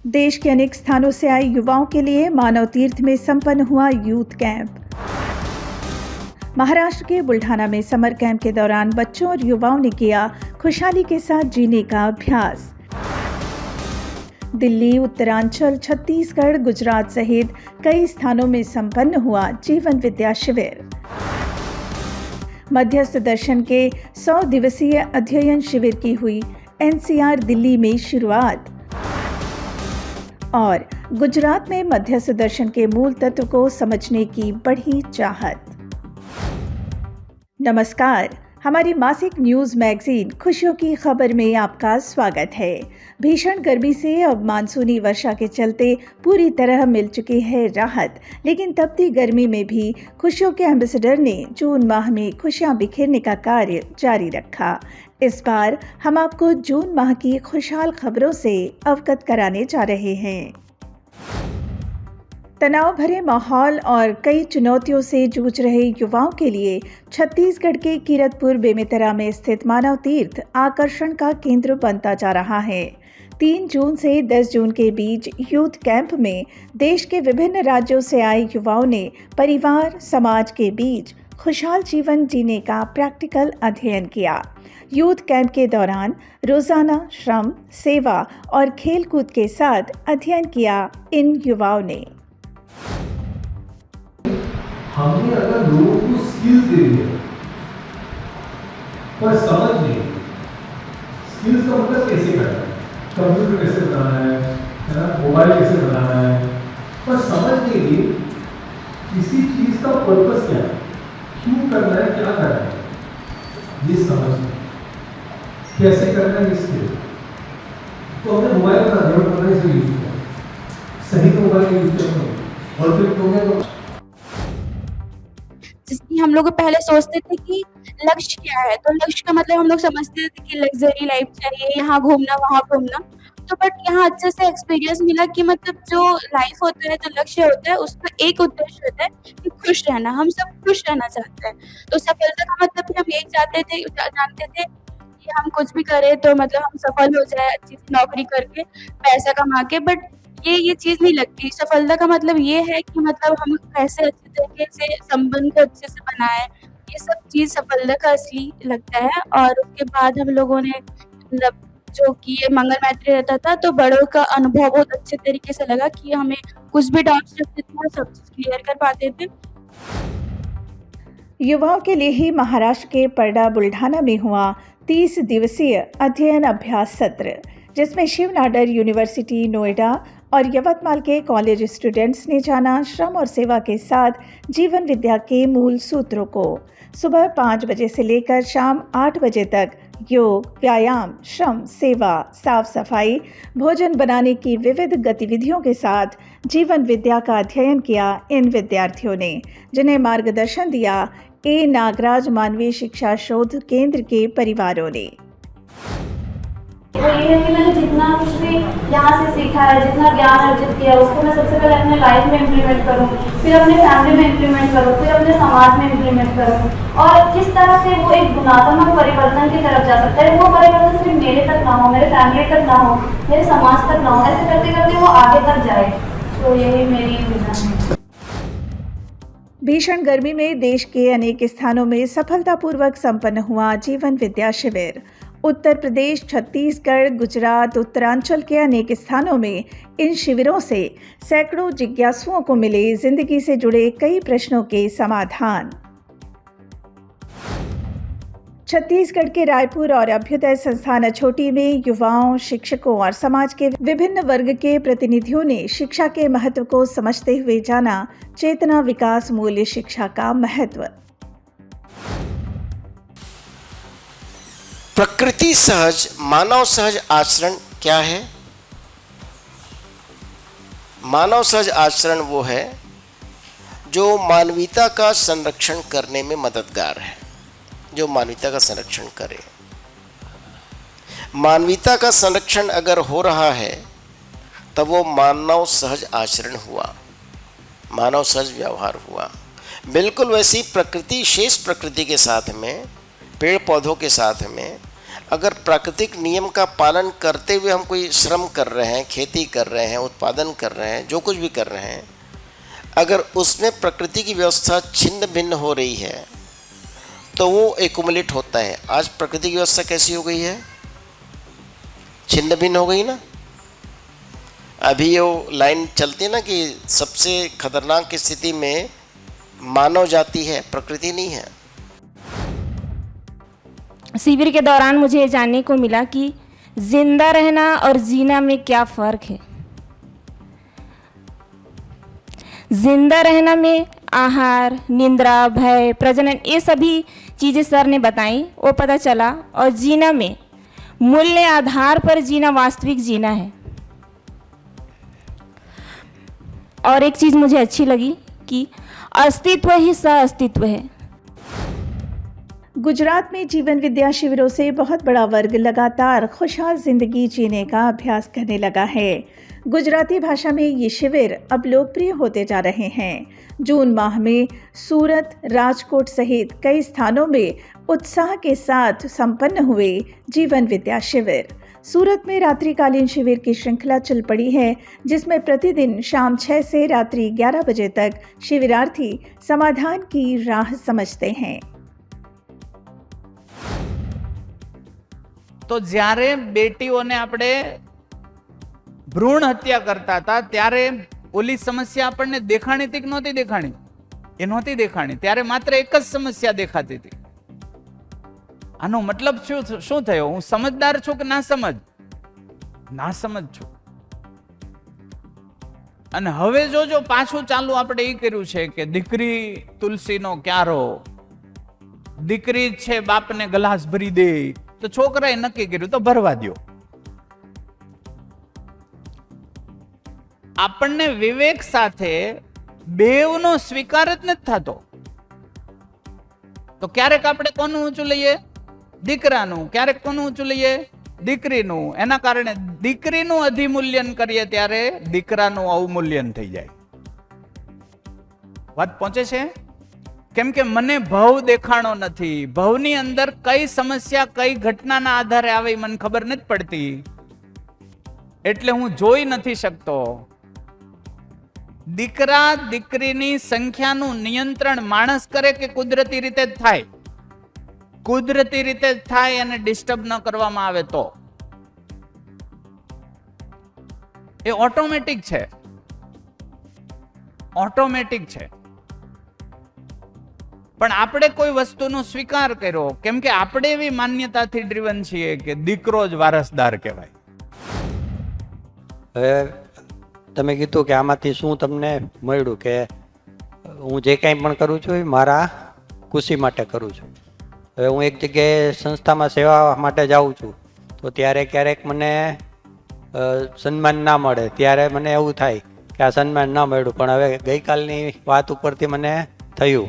देश के अनेक स्थानों से आए युवाओं के लिए मानव तीर्थ में संपन्न हुआ यूथ कैंप। महाराष्ट्र के बुल्ढाना में समर कैंप के दौरान बच्चों और युवाओं ने किया खुशहाली के साथ जीने का अभ्यास। दिल्ली, उत्तरांचल, छत्तीसगढ़, गुजरात सहित कई स्थानों में संपन्न हुआ जीवन विद्या शिविर। मध्यस्थ दर्शन के 100 दिवसीय अध्ययन शिविर की हुई एनसीआर दिल्ली में शुरुआत। और गुजरात में मध्यस्थ दर्शन के मूल तत्व को समझने की बढ़ी चाहत। नमस्कार, हमारी मासिक न्यूज मैगजीन खुशियों की खबर में आपका स्वागत है। भीषण गर्मी से अब मानसूनी वर्षा के चलते पूरी तरह मिल चुकी है राहत, लेकिन तपती गर्मी में भी खुशियों के एम्बेसडर ने जून माह में खुशियां बिखेरने का कार्य जारी रखा। इस बार हम आपको जून माह की खुशहाल खबरों से अवगत कराने जा रहे हैं। तनाव भरे माहौल और कई चुनौतियों से जूझ रहे युवाओं के लिए छत्तीसगढ़ के कीरतपुर बेमेतरा में स्थित मानव तीर्थ आकर्षण का केंद्र बनता जा रहा है। 3 जून से 10 जून के बीच यूथ कैंप में देश के विभिन्न राज्यों से आए युवाओं ने परिवार, समाज के बीच खुशहाल जीवन जीने का प्रैक्टिकल अध्ययन किया। यूथ कैंप के दौरान रोजाना श्रम, सेवा और खेलकूद के साथ अध्ययन किया इन युवाओं ने। हमने अगर लोगों को स्किल्स दे दिए पर समझ नहीं, स्किल्स का मतलब कैसे करना है, कंप्यूटर कैसे बनाना है ना, मोबाइल कैसे बनाना है, पर समझ नहीं दी किसी चीज का पर्पस क्या है, क्यों करना है, क्या करना है, ये समझ नहीं, कैसे करना है इसके तो हमने मोबाइल का जरूरत पड़ने से यूज किया, सही तो मोबाइल का यूज करना और फिर तो जिसकी हम लोग पहले सोचते थे कि लक्ष्य क्या है, तो लक्ष्य का मतलब हम लोग समझते थे कि लग्जरी लाइफ चाहिए, यहाँ घूमना वहाँ घूमना। तो बट यहाँ अच्छे से एक्सपीरियंस मिला कि मतलब जो लाइफ होता है, जो लक्ष्य होता है, उसका एक उद्देश्य होता है कि खुश रहना। हम सब खुश रहना चाहते हैं। तो सफलता का मतलब भी हम यही जानते थे कि हम कुछ भी करें तो मतलब हम सफल हो जाए अच्छी सी नौकरी करके, पैसा कमा के। बट ये चीज़ नहीं लगती। सफलता का मतलब ये है कि मतलब हम कैसे अच्छे तरीके से संबंध को अच्छे से बनाएँ, ये सब चीज़ सफलता का असली लगता है। और उसके बाद हम लोगों ने मतलब जो कि ये मंगल मैत्री रहता था, तो बड़ों का अनुभव बहुत अच्छे तरीके से लगा कि हमें कुछ भी डाउट्स रहते थे वो सब चीज़ क्लियर कर पाते थे। युवाओं के लिए ही महाराष्ट्र के परडा बुल्ढाना में हुआ 30 दिवसीय अध्ययन अभ्यास सत्र, जिसमें शिव नाडर यूनिवर्सिटी नोएडा और यवतमाल के कॉलेज स्टूडेंट्स ने जाना श्रम और सेवा के साथ जीवन विद्या के मूल सूत्रों को। सुबह 5 बजे से लेकर शाम 8 बजे तक योग, व्यायाम, श्रम, सेवा, साफ सफाई, भोजन बनाने की विविध गतिविधियों के साथ जीवन विद्या का अध्ययन किया इन विद्यार्थियों ने, जिन्हें मार्गदर्शन दिया ए नागराज मानवीय शिक्षा शोध केंद्र के परिवारों ने। वो ये है कि मैंने जितना कुछ भी यहाँ से सीखा है, जितना ज्ञान अर्जित किया, उसको मैं सबसे पहले अपने लाइफ में इम्प्लीमेंट करूँ, फिर अपने फैमिली में इम्प्लीमेंट करूँ, फिर अपने समाज में इम्प्लीमेंट करूँ। और किस तरह से वो एक गुणात्मक परिवर्तन की तरफ जा सकता है। वो परिवर्तन सिर्फ मेरे तक ना हो, मेरे फैमिली तक ना हो, मेरे समाज तक ना हो, ऐसे करते करते वो आगे तक जाए। तो यही मेरी विजन है। भीषण गर्मी में देश के अनेक स्थानों में सफलतापूर्वक संपन्न हुआ जीवन विद्या शिविर। उत्तर प्रदेश, छत्तीसगढ़, गुजरात, उत्तरांचल के अनेक स्थानों में इन शिविरों से सैकड़ों जिज्ञासुओं को मिले जिंदगी से जुड़े कई प्रश्नों के समाधान। छत्तीसगढ़ के रायपुर और अभ्युदय संस्थान अछोटी में युवाओं, शिक्षकों और समाज के विभिन्न वर्ग के प्रतिनिधियों ने शिक्षा के महत्व को समझते हुए जाना चेतना विकास मूल्य शिक्षा का महत्व। प्रकृति सहज, मानव सहज आचरण क्या है? मानव सहज आचरण वो है जो मानवीयता का संरक्षण करने में मददगार है, जो मानवीयता का संरक्षण करे। मानवीयता का संरक्षण अगर हो रहा है तब वो मानव सहज आचरण हुआ, मानव सहज व्यवहार हुआ। बिल्कुल वैसी प्रकृति, शेष प्रकृति के साथ में, पेड़ पौधों के साथ में अगर प्राकृतिक नियम का पालन करते हुए हम कोई श्रम कर रहे हैं, खेती कर रहे हैं, उत्पादन कर रहे हैं, जो कुछ भी कर रहे हैं, अगर उसमें प्रकृति की व्यवस्था छिन्न भिन्न हो रही है तो वो एक्युमुलेट होता है। आज प्रकृति की व्यवस्था कैसी हो गई है? छिन्न भिन्न हो गई ना। अभी वो लाइन चलती है ना कि सबसे खतरनाक स्थिति में मानव जाति है, प्रकृति नहीं है। शिविर के दौरान मुझे ये जानने को मिला कि जिंदा रहना और जीना में क्या फ़र्क है। जिंदा रहना में आहार, निद्रा, भय, प्रजनन, ये सभी चीज़ें सर ने बताई, वो पता चला। और जीना में मूल्य आधार पर जीना वास्तविक जीना है। और एक चीज़ मुझे अच्छी लगी कि अस्तित्व ही सह-अस्तित्व है। गुजरात में जीवन विद्या शिविरों से बहुत बड़ा वर्ग लगातार खुशहाल जिंदगी जीने का अभ्यास करने लगा है। गुजराती भाषा में ये शिविर अब लोकप्रिय होते जा रहे हैं। जून माह में सूरत, राजकोट सहित कई स्थानों में उत्साह के साथ संपन्न हुए जीवन विद्या शिविर। सूरत में रात्रिकालीन शिविर की श्रृंखला चल पड़ी है, जिसमें प्रतिदिन शाम 6 से रात्रि 11 बजे तक शिविरार्थी समाधान की राह समझते हैं। तो જ્યારે બેટીઓને આપણે ભ્રૂણ હત્યા કરતા હતા ત્યારે ઓલી સમસ્યા આપણને દેખાણી હતી કે નહોતી દેખાણી? એ નહોતી દેખાણી। ત્યારે માત્ર એક જ સમસ્યા દેખાતી હતી। આનો મતલબ શું થયો? હું સમજદાર છું કે ના સમજ? ના સમજ છું। અને હવે જો પાછું ચાલુ આપણે એ કર્યું છે કે દીકરી તુલસીનો ક્યારો, દીકરી છે બાપને ગ્લાસ ભરી દે, તો છોકરાએ નક્કી કર્યું તો ભરવા દ્યો। આપણને વિવેક સાથે બેવનો સ્વીકાર જ નથી થતો। તો ક્યારેક આપણે કોનું ઊંચું લઈએ? દીકરાનું। ક્યારેક કોનું ઊંચું લઈએ? દીકરીનું। એના કારણે દીકરીનું અધિમૂલ્યન કરીએ ત્યારે દીકરાનું અવમૂલ્યન થઈ જાય। વાત પહોંચે છે? કેમ કે મને ભવ દેખાણો નથી। ભવની અંદર કઈ સમસ્યા કઈ ઘટનાના આધારે આવે મને ખબર નથી પડતી, એટલે હું જોઈ નથી શકતો। દીકરા દીકરીની સંખ્યાનું નિયંત્રણ માણસ કરે કે કુદરતી રીતે જ થાય? કુદરતી રીતે જ થાય અને ડિસ્ટર્બ ન કરવામાં આવે તો એ ઓટોમેટિક છે, ઓટોમેટિક છે। પણ આપણે કોઈ વસ્તુનો સ્વીકાર કર્યો, કેમ કે આપણે એવી માન્યતાથી ડ્રીવન છીએ કે દીકરો જ વારસદાર કહેવાય। હવે તમે કીધું કે આમાંથી શું તમને મળ્યું, કે હું જે કાંઈ પણ કરું છું એ મારા ખુશી માટે કરું છું। હવે હું એક જગ્યાએ સંસ્થામાં સેવા માટે જાઉં છું તો ત્યારે ક્યારેક મને સન્માન ના મળે, ત્યારે મને એવું થાય કે આ સન્માન ના મળ્યું। પણ હવે ગઈકાલની વાત ઉપરથી મને થયું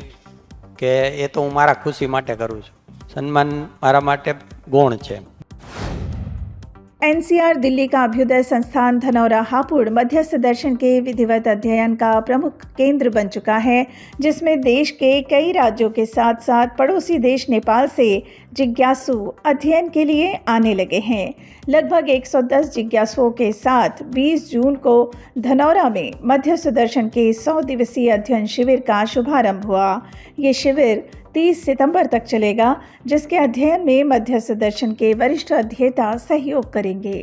કે એ તો હું મારા ખુશી માટે કરું છું, સન્માન મારા માટે ગૌણ છે। एनसीआर दिल्ली का अभ्युदय संस्थान धनौरा हापुड़ मध्यस्थ दर्शन के विधिवत अध्ययन का प्रमुख केंद्र बन चुका है, जिसमें देश के कई राज्यों के साथ साथ पड़ोसी देश नेपाल से जिज्ञासु अध्ययन के लिए आने लगे हैं। लगभग 110 जिज्ञासुओं के साथ 20 जून को धनौरा में मध्यस्थ दर्शन के 100 दिवसीय अध्ययन शिविर का शुभारंभ हुआ। ये शिविर 30 सितंबर तक चलेगा, जिसके अध्ययन में मध्यस्थ दर्शन के वरिष्ठ अध्येता सहयोग करेंगे।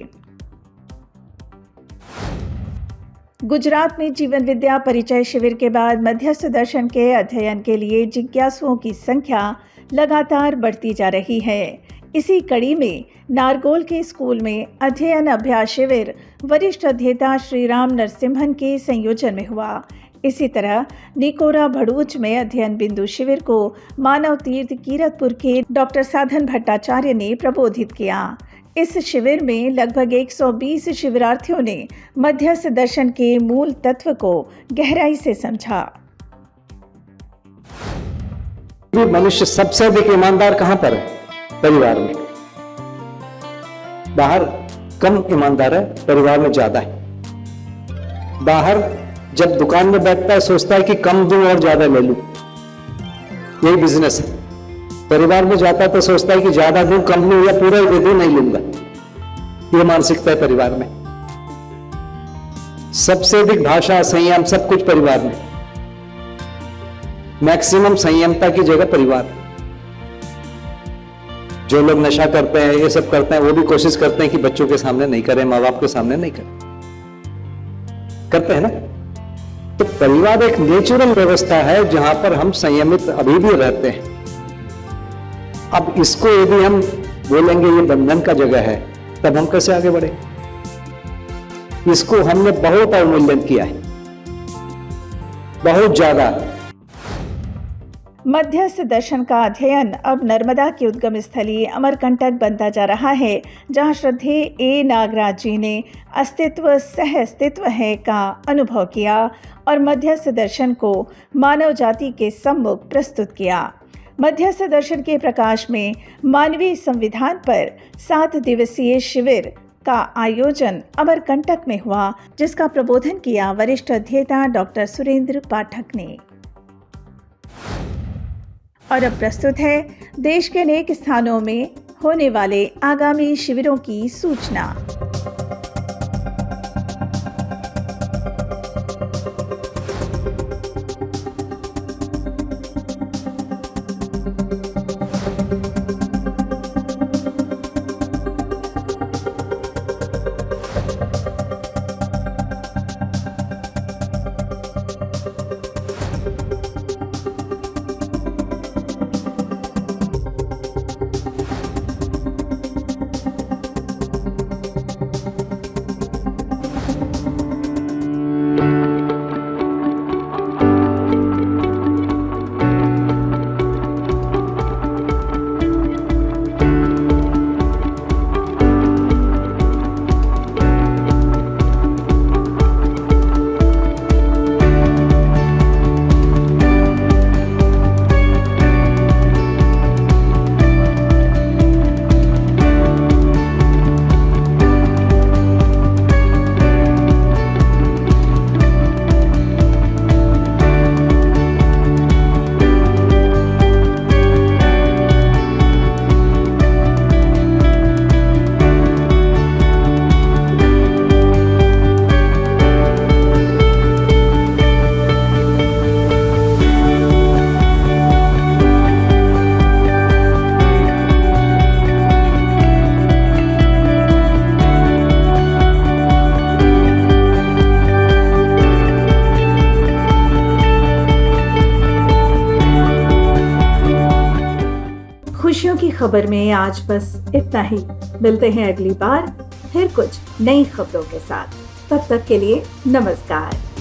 गुजरात में जीवन विद्या परिचय शिविर के बाद मध्यस्थ दर्शन के अध्ययन के लिए जिज्ञासुओं की संख्या लगातार बढ़ती जा रही है। इसी कड़ी में नारगोल के स्कूल में अध्ययन अभ्यास शिविर वरिष्ठ अध्येता श्रीराम नरसिम्हन के संयोजन में हुआ। इसी तरह निकोरा भड़ूच में अध्ययन बिंदु शिविर को मानव तीर्थ कीरतपुर के डॉक्टर साधन भट्टाचार्य ने प्रबोधित किया। इस शिविर में लगभग 120 शिविरार्थियों ने मध्यस्थ दर्शन के मूल तत्व को गहराई से समझा। मनुष्य सबसे अधिक ईमानदार कहां पर है? परिवार में। बाहर कम ईमानदार है, परिवार में ज्यादा है। बाहर जब दुकान में बैठता है सोचता है कि कम दूं और ज्यादा ले लूं, यही बिजनेस है। परिवार में जाता है तो सोचता है कि ज्यादा दूं, कम लूं या पूरा ही दे दूं, नहीं लूंगा। ये मानसिकता है परिवार में। सबसे अधिक भाषा, संयम, सब कुछ परिवार में। मैक्सिमम संयमता की जगह परिवार। जो लोग नशा करते हैं, ये सब करते हैं, वो भी कोशिश करते हैं कि बच्चों के सामने नहीं करें, माँ बाप के सामने नहीं करें, करते हैं ना। तो परिवार एक नेचुरल व्यवस्था है जहां पर हम संयमित अभी भी रहते हैं। अब इसको यदि हम बोलेंगे ये बंधन का जगह है, तब हम कैसे आगे बढ़े? इसको हमने बहुत अवमूल्यन किया है, बहुत ज्यादा। मध्यस्थ दर्शन का अध्ययन अब नर्मदा की उद्गम स्थली अमरकंटक बनता जा रहा है, जहां श्रद्धेय ए नागराज जी ने अस्तित्व सह अस्तित्व है का अनुभव किया और मध्यस्थ दर्शन को मानव जाति के सम्मुख प्रस्तुत किया। मध्यस्थ दर्शन के प्रकाश में मानवीय संविधान पर 7 दिवसीय शिविर का आयोजन अमरकंटक में हुआ, जिसका प्रबोधन किया वरिष्ठ अध्येता डॉक्टर सुरेंद्र पाठक ने। और अब प्रस्तुत है देश के अनेक स्थानों में होने वाले आगामी शिविरों की सूचना। खुशियों की खबर में आज बस इतना ही। मिलते हैं अगली बार फिर कुछ नई खबरों के साथ। तब तक के लिए नमस्कार।